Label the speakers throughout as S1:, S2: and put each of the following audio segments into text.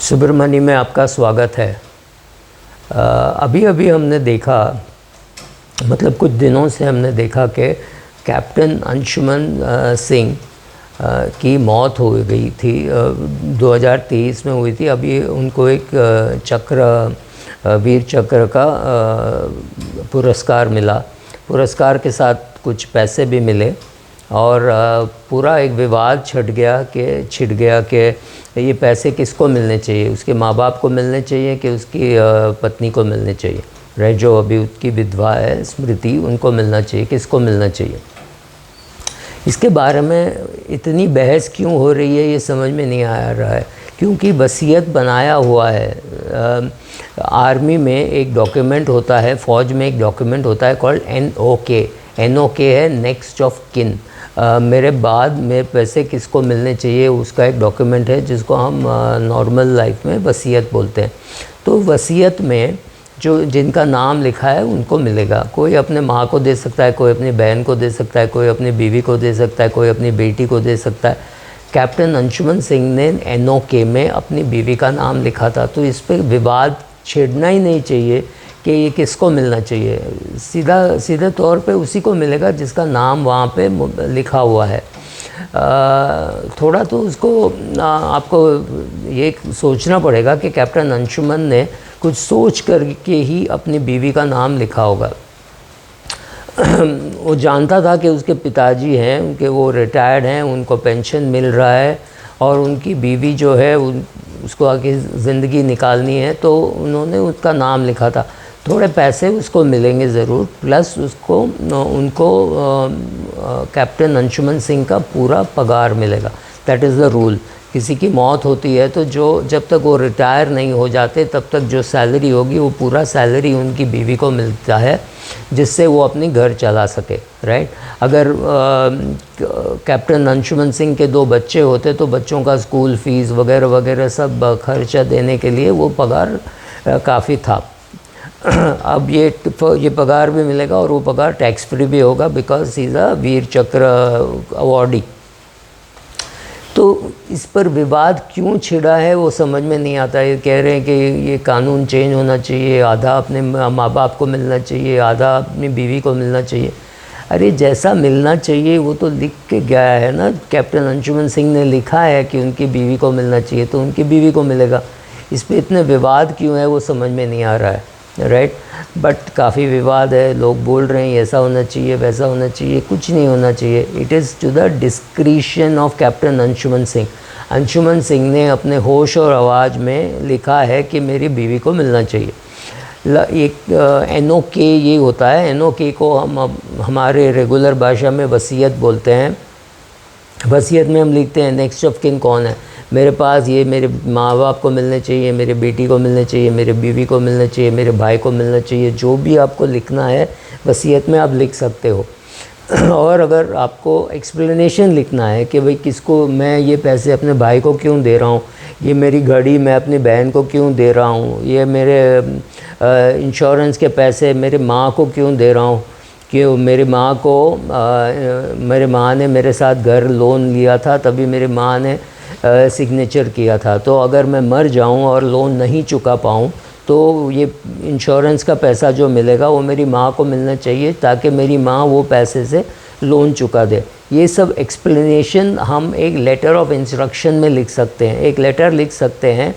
S1: सुब्रमण्य में आपका स्वागत है। अभी अभी हमने देखा, मतलब कुछ दिनों से हमने देखा कि कैप्टन अंशुमन सिंह की मौत हो गई थी। 2023 में हुई थी। अभी उनको एक वीर चक्र का पुरस्कार मिला। पुरस्कार के साथ कुछ पैसे भी मिले और पूरा एक विवाद छिड़ गया कि ये पैसे किसको मिलने चाहिए, उसके माँ बाप को मिलने चाहिए कि उसकी पत्नी को मिलने चाहिए, राइट। जो अभी उसकी विधवा है स्मृति, उनको मिलना चाहिए, किसको मिलना चाहिए। इसके बारे में इतनी बहस क्यों हो रही है ये समझ में नहीं आ रहा है, क्योंकि वसीयत बनाया हुआ है। आर्मी में एक डॉक्यूमेंट होता है, फ़ौज में एक डॉक्यूमेंट होता है कॉल्ड NOK है नेक्स्ट ऑफ किन। मेरे बाद मेरे पैसे किसको मिलने चाहिए उसका एक डॉक्यूमेंट है जिसको हम नॉर्मल लाइफ में वसीयत बोलते हैं। तो वसीयत में जो जिनका नाम लिखा है उनको मिलेगा। कोई अपने माँ को दे सकता है, कोई अपनी बहन को दे सकता है, कोई अपनी बीवी को दे सकता है, कोई अपनी बेटी को दे सकता है। कैप्टन अंशुमन सिंह ने NOK में अपनी बीवी का नाम लिखा था, तो इस पर विवाद छेड़ना ही नहीं चाहिए कि ये किसको मिलना चाहिए। सीधे तौर पे उसी को मिलेगा जिसका नाम वहाँ पे लिखा हुआ है। थोड़ा तो उसको आपको ये सोचना पड़ेगा कि कैप्टन अंशुमन ने कुछ सोच करके ही अपनी बीवी का नाम लिखा होगा। वो जानता था कि उसके पिताजी हैं, उनके वो रिटायर्ड हैं, उनको पेंशन मिल रहा है और उनकी बीवी जो है उसको आगे ज़िंदगी निकालनी है, तो उन्होंने उसका नाम लिखा था। थोड़े पैसे उसको मिलेंगे ज़रूर, प्लस उनको कैप्टन अंशुमन सिंह का पूरा पगार मिलेगा। That is the rule. किसी की मौत होती है तो जब तक वो रिटायर नहीं हो जाते तब तक जो सैलरी होगी वो पूरा सैलरी उनकी बीवी को मिलता है, जिससे वो अपनी घर चला सके, राइट। अगर कैप्टन अंशुमन सिंह के 2 बच्चे होते तो बच्चों का स्कूल फीस वगैरह वगैरह सब खर्चा देने के लिए वो पगार काफ़ी था। अब ये पगार भी मिलेगा और वो पगार टैक्स फ्री भी होगा, बिकॉज ही इज़ अ वीर चक्र अवॉर्डी। तो इस पर विवाद क्यों छिड़ा है वो समझ में नहीं आता। ये कह रहे हैं कि ये कानून चेंज होना चाहिए, आधा अपने माँ बाप को मिलना चाहिए, आधा अपनी बीवी को मिलना चाहिए। अरे जैसा मिलना चाहिए वो तो लिख के गया है ना। कैप्टन अंशुमन सिंह ने लिखा है कि उनकी बीवी को मिलना चाहिए तो उनकी बीवी को मिलेगा। इस पर इतने विवाद क्यों है वो समझ में नहीं आ रहा है, राइट। बट काफ़ी विवाद है, लोग बोल रहे हैं ऐसा होना चाहिए वैसा होना चाहिए। कुछ नहीं होना चाहिए। It is to the discretion of captain Anshuman Singh. Anshuman Singh ने अपने होश और आवाज़ में लिखा है कि मेरी बीवी को मिलना चाहिए। एक NOK ये होता है। NOK को हम हमारे रेगुलर भाषा में वसीयत बोलते हैं। वसीयत में हम लिखते हैं नेक्स्ट ऑफ किन कौन है, मेरे पास ये मेरे माँ बाप को मिलने चाहिए, मेरे बेटी को मिलने चाहिए, मेरे बीवी को मिलना चाहिए, मेरे भाई को मिलना चाहिए। जो भी आपको लिखना है वसीयत में आप लिख सकते हो। और अगर आपको एक्सप्लेनेशन लिखना है कि भाई किसको मैं ये पैसे अपने भाई को क्यों दे रहा हूँ, ये मेरी घड़ी मैं अपनी बहन को क्यों दे रहा हूँ, ये मेरे इंश्योरेंस के पैसे मेरे माँ को क्यों दे रहा हूँ, कि मेरी माँ को मेरे माँ ने मेरे साथ घर लोन लिया था तभी मेरी माँ ने सिग्नेचर किया था। तो अगर मैं मर जाऊं और लोन नहीं चुका पाऊं तो ये इंश्योरेंस का पैसा जो मिलेगा वो मेरी माँ को मिलना चाहिए, ताकि मेरी माँ वो पैसे से लोन चुका दे। ये सब एक्सप्लेनेशन हम एक लेटर ऑफ इंस्ट्रक्शन में लिख सकते हैं। एक लेटर लिख सकते हैं,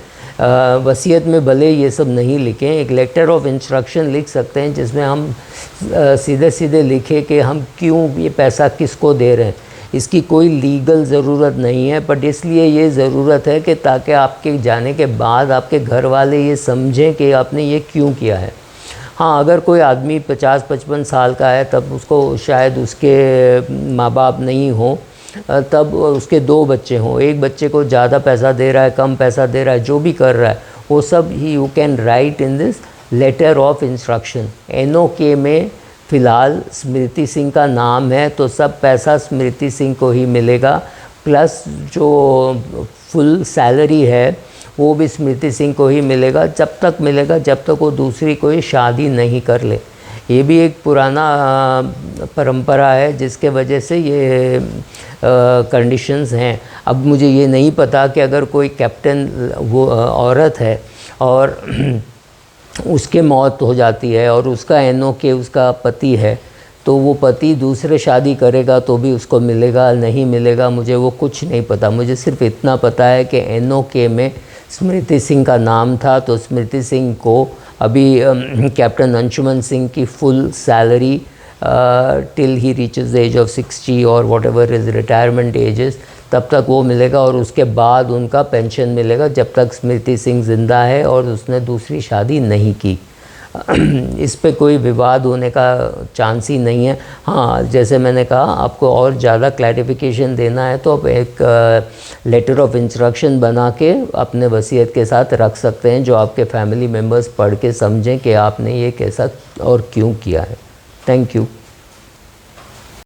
S1: वसीयत में भले ये सब नहीं लिखें, एक लेटर ऑफ इंस्ट्रक्शन लिख सकते हैं जिसमें हम सीधे सीधे लिखें कि हम क्यों ये पैसा किसको दे रहे हैं। इसकी कोई लीगल ज़रूरत नहीं है, बट इसलिए ये ज़रूरत है कि ताकि आपके जाने के बाद आपके घर वाले ये समझें कि आपने ये क्यों किया है। हाँ, अगर कोई आदमी 50-55 साल का है तब उसको शायद उसके माँ बाप नहीं हों, तब उसके 2 बच्चे हों, एक बच्चे को ज़्यादा पैसा दे रहा है, कम पैसा दे रहा है, जो भी कर रहा है वो सब ही you can write in this letter of instruction. NOK में फ़िलहाल स्मृति सिंह का नाम है तो सब पैसा स्मृति सिंह को ही मिलेगा, प्लस जो फुल सैलरी है वो भी स्मृति सिंह को ही मिलेगा। जब तक मिलेगा जब तक वो दूसरी कोई शादी नहीं कर ले। ये भी एक पुराना परंपरा है जिसके वजह से ये कंडीशंस हैं। अब मुझे ये नहीं पता कि अगर कोई कैप्टन वो औरत है और उसके मौत हो जाती है और उसका NOK उसका पति है, तो वो पति दूसरे शादी करेगा तो भी उसको मिलेगा नहीं मिलेगा, मुझे वो कुछ नहीं पता। मुझे सिर्फ इतना पता है कि NOK में स्मृति सिंह का नाम था, तो स्मृति सिंह को अभी कैप्टन अंशुमन सिंह की full salary till he reaches the age of 60 और whatever is retirement ages, तब तक वो मिलेगा और उसके बाद उनका पेंशन मिलेगा जब तक स्मृति सिंह ज़िंदा है और उसने दूसरी शादी नहीं की। इस पे कोई विवाद होने का चांस ही नहीं है। हाँ, जैसे मैंने कहा, आपको और ज़्यादा क्लैरिफिकेशन देना है तो आप एक लेटर ऑफ इंस्ट्रक्शन बना के अपने वसीयत के साथ रख सकते हैं, जो आपके फैमिली मेम्बर्स पढ़ के समझें कि आपने ये कैसा और क्यों किया है। Thank you.